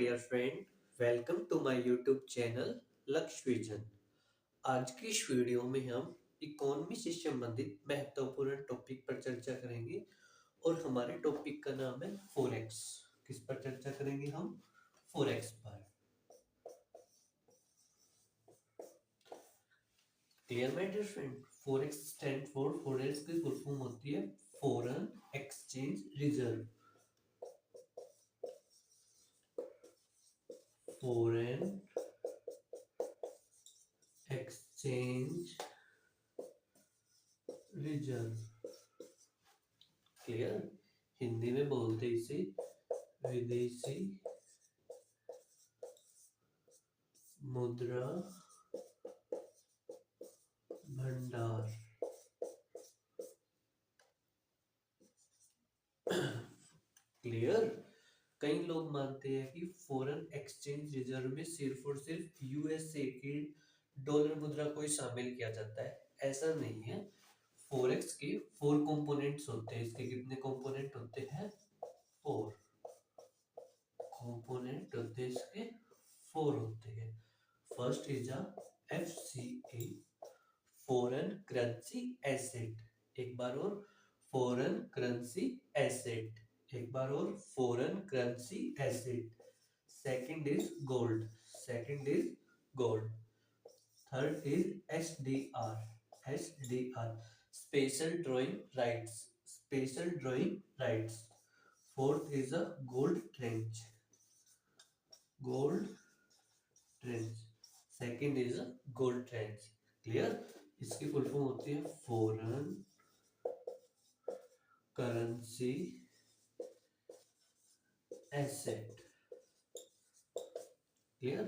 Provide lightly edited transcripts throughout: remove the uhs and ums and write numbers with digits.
Dear friend, welcome to my YouTube channel Lakshya vision. आज की इस वीडियो में हम इकोनॉमी से संबंधित महत्वपूर्ण टॉपिक पर चर्चा करेंगे और हमारे टॉपिक का नाम है फॉरेक्स। किस पर चर्चा करेंगे हम? फॉरेक्स पर। Clear my dear friend? Forex stand for, forex की फुल फॉर्म होती है foreign exchange reserve. Foreign exchange reserve. Clear? Hindi में बोलते इसे विदेशी मुद्रा भंडार। क्लियर? कई लोग मानते हैं कि फॉरेन एक्सचेंज रिजर्व में सिर्फ और सिर्फ यूएसए की डॉलर मुद्रा को ही शामिल किया जाता है। ऐसा नहीं है। फॉरेक्स के 4 कंपोनेंट्स होते हैं। इसके कितने कंपोनेंट होते हैं? 4 कंपोनेंट होते हैं इसके, 4 होते हैं। First is a FCA, foreign currency asset. एक बार और, फॉरेन करेंसी एसेट। एक बार और, foreign currency asset. Second is gold. Second is gold. Third is SDR. SDR, special drawing rights. Special drawing rights. Fourth is a gold trench. Gold trench. Second is a gold trench. Clear? इसकी full form होती है foreign currency asset. Clear?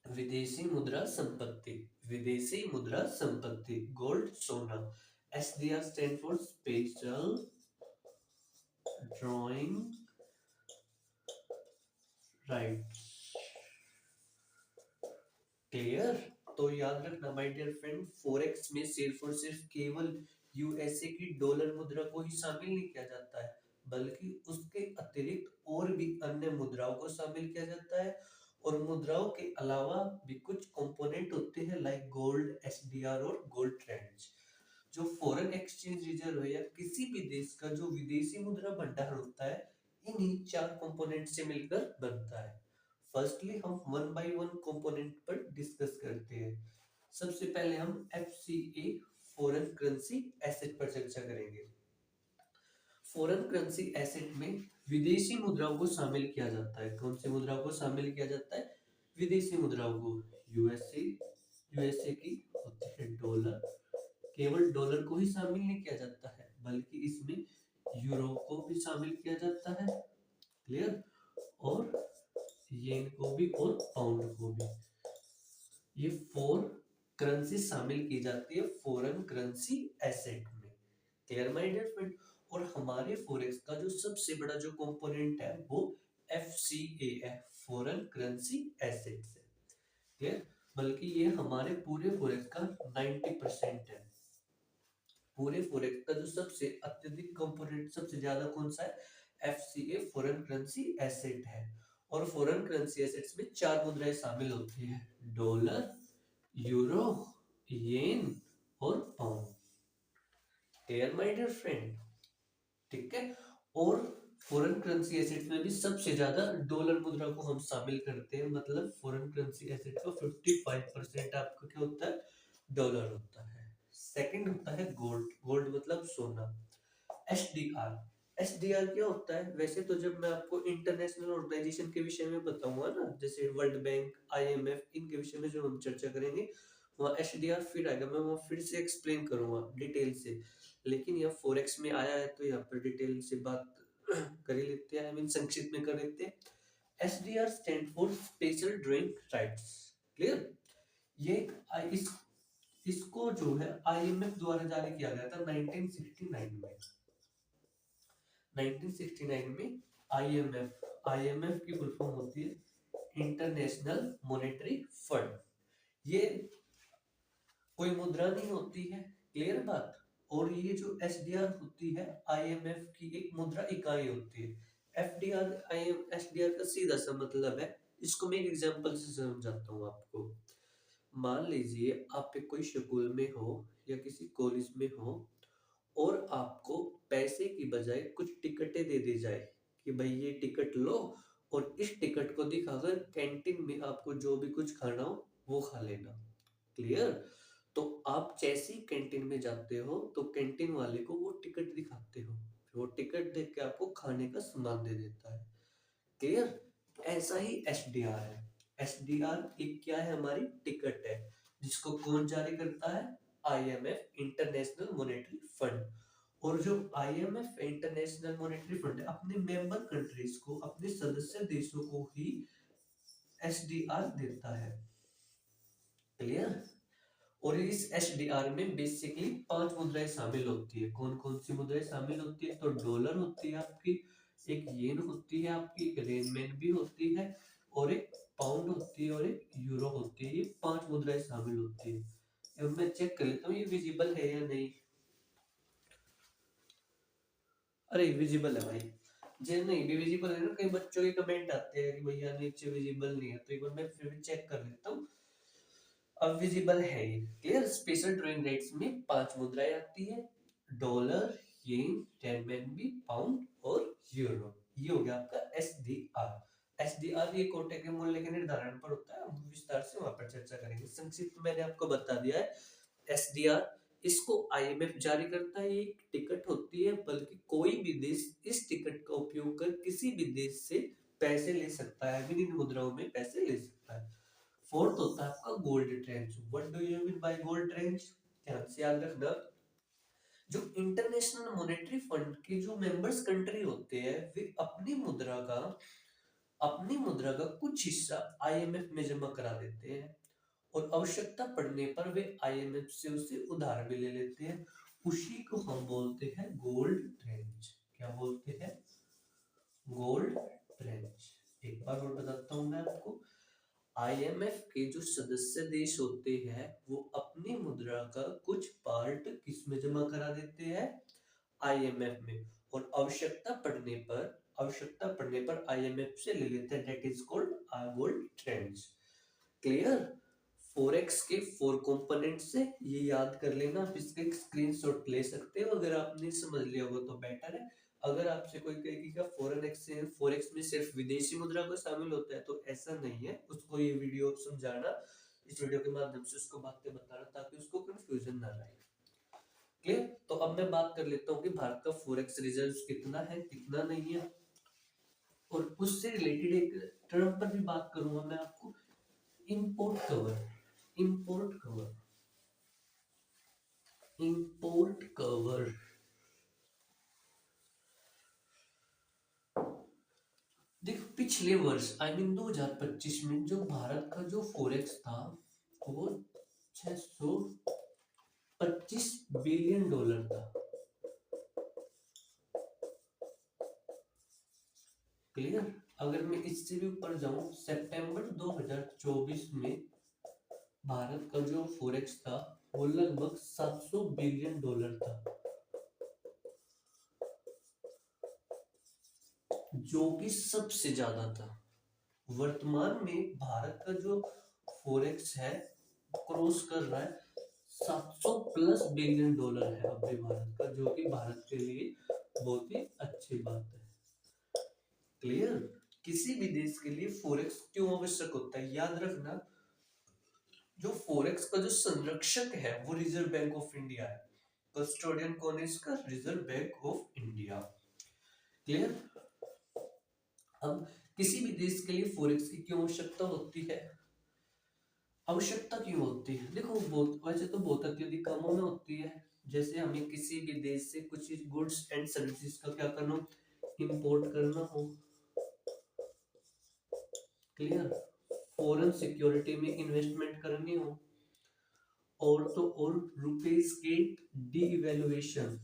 विदेशी मुद्रा संपत्ति। विदेशी मुद्रा संपत्ति, gold, सोना। SDR stand for special drawing rights. Clear? तो याद रखना माय डियर फ्रेंड, फॉरेक्स में सिर्फ और सिर्फ केवल यूएसए की डॉलर मुद्रा को ही शामिल नहीं किया जाता है, बल्कि उसके अतिरिक्त और भी अन्य मुद्राओं को शामिल किया जाता है। और मुद्राओं के अलावा भी कुछ कंपोनेंट होते हैं लाइक गोल्ड, एसडीआर और गोल्ड ट्रेंच। जो फॉरेन एक्सचेंज रिजर्व है या किसी भी देश का जो विदेशी मुद्रा भंडार होता है, इन्हीं 4 कंपोनेंट से मिलकर बनता है। फर्स्टली हम वन बाय वन कंपोनेंट पर डिस्कस करते हैं। सबसे पहले हम एफसीए, फॉरेन करेंसी एसेट पर चर्चा करेंगे। फॉरेन करेंसी एसेट में विदेशी मुद्राओं को शामिल किया जाता है। कौन सी मुद्राओं को शामिल किया जाता है? विदेशी मुद्राओं को। यूएसए, यूएसए की होती है डॉलर। केवल डॉलर को ही शामिल नहीं किया जाता है, बल्कि इसमें यूरो को भी शामिल किया जाता है। क्लियर? और येन को भी और पाउंड को भी। ये 4 करेंसी शामिल की जाती है फॉरेन करेंसी एसेट में। Clear my dear friend? और हमारे फॉरेक्स का जो सबसे बड़ा जो कंपोनेंट है वो एफसीए है, फॉरेन करेंसी एसेट से। क्लियर? बल्कि ये हमारे पूरे फॉरेक्स का 90% है। पूरे फॉरेक्स का जो सबसे अत्यधिक कंपोनेंट, सबसे ज्यादा कौन सा है? एफसीए, फॉरेन करेंसी एसेट है। और फॉरेन करेंसी एसेट्स में 4 मुद्राएं शामिल होती है, डॉलर, यूरो, येन और pound. Clear my dear friend? ठीक है? और फॉरेन करेंसी एसेट में भी सबसे ज्यादा डॉलर मुद्रा को हम शामिल करते हैं। मतलब फॉरेन करेंसी एसेट का 55% आपका क्या होता है? डॉलर होता है। सेकंड होता है गोल्ड। गोल्ड मतलब सोना। एसडीआर। एसडीआर क्या होता है? वैसे तो जब मैं आपको इंटरनेशनल ऑर्गेनाइजेशन के विषय में बताऊंगा ना, जैसे वर्ल्ड बैंक, आईएमएफ, इनके विषय में जो हम चर्चा करेंगे, वहाँ एसडीआर फिर आएगा। मैं वहाँ फिर से एक्सप्लेन करूंगा डिटेल से। लेकिन यह फॉरेक्स में आया है तो यहाँ पर डिटेल से बात कर ही लेते हैं, आई मीन संक्षिप्त में कर लेते हैं। SDR stand for special drawing rights. Clear? ये इस इसको जो है आईएमएफ द्वारा जारी किया गया था 1969 में। 1969 में आईएमएफ, आईएमएफ की फुल फॉर्म होती है इंटरनेशनल मॉनेटरी फंड। ये कोई मुद्रा नहीं होती है। क्लियर बात? और ये जो एसडीआर होती है, आईएमएफ की एक मुद्रा इकाई होती है। एफडीआर आई एसडीआर का सीधा सा मतलब है, इसको मैं एक एग्जांपल से समझाता हूँ आपको। मान लीजिए आप एक कोई स्कूल में हो या किसी कॉलेज में हो और आपको पैसे की बजाय कुछ टिकटें दे दी जाए कि भाई ये टिकट लो और इस टिकट को दिखाकर कैंटीन में आपको जो भी कुछ खाना हो वो खा लेना। क्लियर? तो आप जैसे ही कैंटीन में जाते हो तो कैंटीन वाले को वो टिकट दिखाते हो, वो टिकट देख के आपको खाने का सामान दे देता है। क्लियर? ऐसा ही एसडीआर है। एसडीआर एक क्या है, हमारी टिकट है जिसको कौन जारी करता है, आईएमएफ इंटरनेशनल मॉनेटरी फंड। और जो आईएमएफ इंटरनेशनल मॉनेटरी फंड है अपने मेंबर कंट्रीज को, अपने सदस्य देशों को ही एसडीआर देता है। क्लियर? और इस एसडीआर में बेसिकली 5 मुद्राएं शामिल होती है। कौन कौन सी मुद्राएं शामिल होती है? तो डॉलर होती है आपकी, एक येन होती है आपकी, एक रेनमेन भी होती है, और एक पाउंड होती है, और एक यूरो होती है। ये 5 मुद्राएं शामिल होती है। अब मैं चेक कर लेता हूँ ये विजिबल है या नहीं। अरे विजिबल है भाई। जे नहीं भी विजिबल है ना, कई बच्चों के कमेंट आते हैं कि भैया नीचे विजिबल नहीं है, तो एक बार मैं फिर भी चेक कर लेता हूँ। अब विजिबल है ये। क्लियर? स्पेशल ट्रेडिंग रेट्स में 5 मुद्राएं आती है, डॉलर, येन, रेनमिनबी, पाउंड और यूरो। ये हो गया आपका एसडीआर। एसडीआर ये कोटे के मूल्य के निर्धारण पर होता है, हम विस्तार से वहां पर चर्चा करेंगे। संक्षिप्त में मैंने आपको बता दिया है। एसडीआर इसको आईएमएफ जारी करता है, ये एक टिकट होती है, बल्कि कोई भी देश इस टिकट का उपयोग कर किसी भी देश से पैसे ले सकता है, विभिन्न मुद्राओं में पैसे ले सकता है। फोर्थ होता है आपका gold trench. What do you mean by gold trench? ध्यान से याद रखना, जो इंटरनेशनल मॉनेटरी फंड के जो मेंबर्स कंट्री होते हैं वे अपनी मुद्रा का कुछ हिस्सा आईएमएफ में जमा करा देते हैं, और आवश्यकता पड़ने पर वे आईएमएफ से उसे उधार भी ले लेते हैं। उसी को हम बोलते हैं गोल्ड ट्रेंच। क्या बोलते हैं? Gold trench. एक बार और बताता हूं मैं आपको। आईएमएफ के जो सदस्य देश होते हैं वो अपनी मुद्रा का कुछ पार्ट किसमें जमा करा देते हैं? आईएमएफ में। और आवश्यकता पड़ने पर आईएमएफ से ले लेते हैं, that is called gold trends. Clear? Forex के 4 कंपोनेंट्स से ये याद कर लेना, आप इसका एक स्क्रीनशॉट ले सकते हो। अगर आपने समझ लिया होगा तो बेटर है। अगर आपसे कोई कहेगा फॉरेन एक्सचेंज फॉरेक्स में सिर्फ विदेशी मुद्रा को शामिल होता है, तो ऐसा नहीं है। उसको ये वीडियो समझाना, इस वीडियो के माध्यम से उसको बातें बताना, ताकि उसको कंफ्यूजन ना रहे। क्लियर? तो अब मैं बात कर लेता हूँ कि भारत का फॉरेक्स रिजर्व कितना है, कितना नहीं है, और उससे रिलेटेड एक टर्म पर भी बात करूंगा मैं आपको, import cover. Import cover, import cover. देखो पिछले वर्ष आई मीन 2025 में जो भारत का जो फॉरेक्स था वो 625 बिलियन डॉलर था। क्लियर? अगर मैं इससे भी ऊपर जाऊं, सितंबर 2024 में भारत का जो फॉरेक्स था वो लगभग 700 बिलियन डॉलर था, जो कि सबसे ज्यादा था। वर्तमान में भारत का जो फॉरेक्स है क्रॉस कर रहा है 700 प्लस बिलियन डॉलर है अभी भारत का, जो कि भारत के लिए बहुत ही अच्छी बात है। क्लियर? किसी भी देश के लिए फॉरेक्स क्यों आवश्यक होता है, याद रखना, जो फॉरेक्स का जो संरक्षक है वो रिजर्व बैंक ऑफ इंडिया है। कस्टोडियन कौन है इसका? Reserve bank of India. Clear? अब किसी भी देश के लिए फॉरेक्स की क्यों आवश्यकता होती है? आवश्यकता क्यों होती है? देखो बहुत वैसे तो बहुत अत्यधिक कामों में होती है। जैसे हमें किसी भी देश से कुछ गुड्स एंड सर्विसेज का क्या करना हो, इंपोर्ट करना हो। क्लियर? फॉरेन सिक्योरिटी में इन्वेस्टमेंट करनी हो, और तो और रुपीस की डीवैल्यूएशन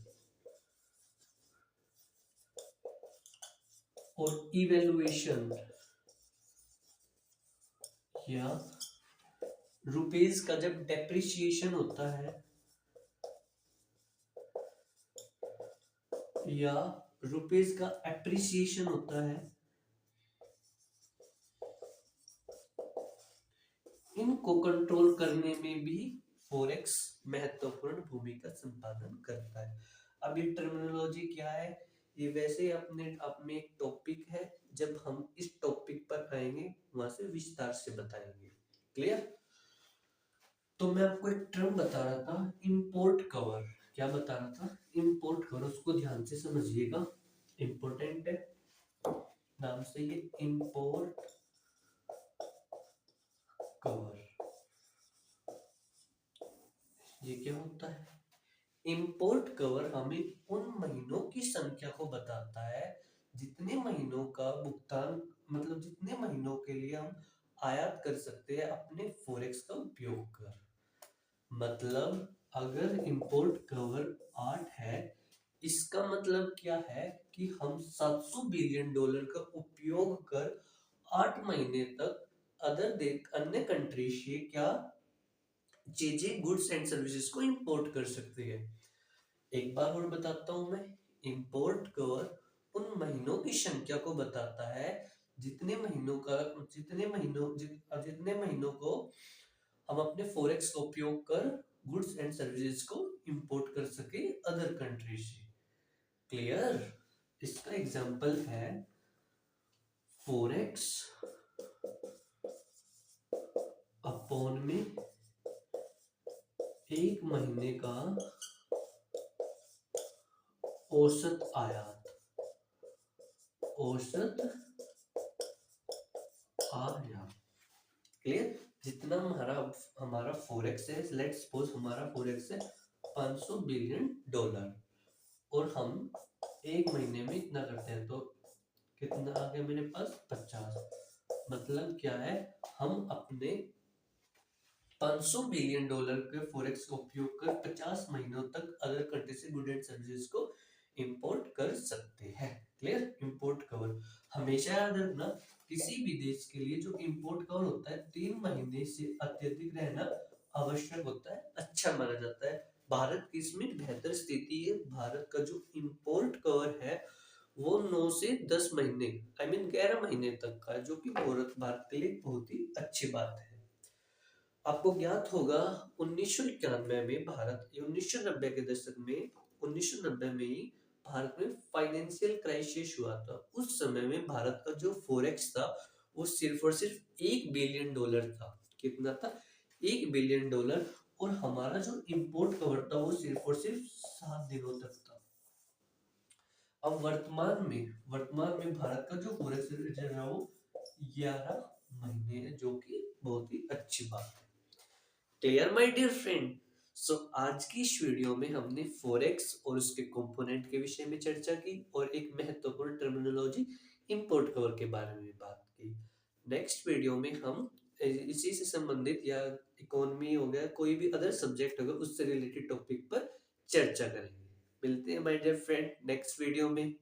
और इवैल्यूएशन, या रुपीस का जब डेप्रिसिएशन होता है, या रुपीज का एप्रिसिएशन होता है, इनको कंट्रोल करने में भी फॉरेक्स महत्वपूर्ण भूमिका संपादन करता है। अब ये टर्मिनोलॉजी क्या है, ये वैसे अपने आप में एक टॉपिक है, जब हम इस टॉपिक पर आएंगे वहां से विस्तार से बताएंगे। क्लियर? तो मैं आपको एक टर्म बता रहा था, इंपोर्ट कवर। क्या बता रहा था? इंपोर्ट कवर, उसको ध्यान से समझिएगा, इंपॉर्टेंट है नाम से ये, इंपोर्ट कवर। ये क्या होता है? इंपोर्ट कवर हमें उन महीनों की संख्या को बताता है जितने महीनों का भुगतान, मतलब जितने महीनों के लिए हम आयात कर सकते हैं अपने फॉरेक्स का उपयोग कर। मतलब अगर इंपोर्ट कवर 8 है, इसका मतलब क्या है कि हम 700 बिलियन डॉलर का उपयोग कर 8 महीने तक अन्य कंट्री से क्या चीजें, गुड्स एंड सर्विसेज को इंपोर्ट कर सकते हैं। एक बार और बताता हूं मैं, इंपोर्ट कवर उन महीनों की संख्या को बताता है जितने महीनों का जितने महीनों को हम अपने फॉरेक्स का उपयोग कर गुड्स एंड सर्विसेज को इंपोर्ट कर सके अदर कंट्री से। क्लियर? इसका एग्जांपल है फॉरेक्स अपॉन में एक महीने का औसत आयात, औसत आयात। क्लियर? जितना हमारा हमारा फॉरेक्स है, लेट्स सपोज हमारा फॉरेक्स है 500 बिलियन डॉलर, और हम एक महीने में इतना करते हैं, तो कितना आ गया मेरे पास? 50। मतलब क्या है, हम अपने 500 बिलियन डॉलर के फॉरेक्स का उपयोग कर 50 महीनों तक अदर कंट्री से गुड एंड सर्विसेज को इंपोर्ट कर सकते हैं। क्लियर? इंपोर्ट कवर हमेशा याद रखना, किसी भी देश के लिए जो इंपोर्ट कवर होता है 3 महीने से अत्यधिक रहना आवश्यक होता है, अच्छा माना जाता है। भारत की इसमें बेहतर स्थिति है, भारत का जो इंपोर्ट कवर है वो 9 से 10 महीने, आई मीन 11 महीने तक का, जो कि भारत के लिए बहुत ही अच्छी बात है। आपको ज्ञात होगा 1991 में भारत, 1990 के दशक में, 1990 में ही भारत में फाइनेंशियल क्राइसिस हुआ था। उस समय में भारत का जो फॉरेक्स था वो सिर्फ और सिर्फ 1 बिलियन डॉलर था। कितना था? 1 बिलियन डॉलर। और हमारा जो इंपोर्ट कवर था वो सिर्फ और सिर्फ 7 दिनों तक था। अब वर्तमान में भारत का जो फॉरेक्स रिजर्व है वो 11 महीने है, जो कि बहुत ही अच्छी बात है। Clear my dear friend? So आज की इस वीडियो में हमने फॉरेक्स और उसके कंपोनेंट के विषय में चर्चा की और एक महत्वपूर्ण टर्मिनोलॉजी इंपोर्ट कवर के बारे में बात की। नेक्स्ट वीडियो में हम इसी से संबंधित या इकोनॉमी हो गया, कोई भी अदर सब्जेक्ट होगा, उससे रिलेटेड टॉपिक पर चर्चा करेंगे। मिलते हैं my dear friend next video में।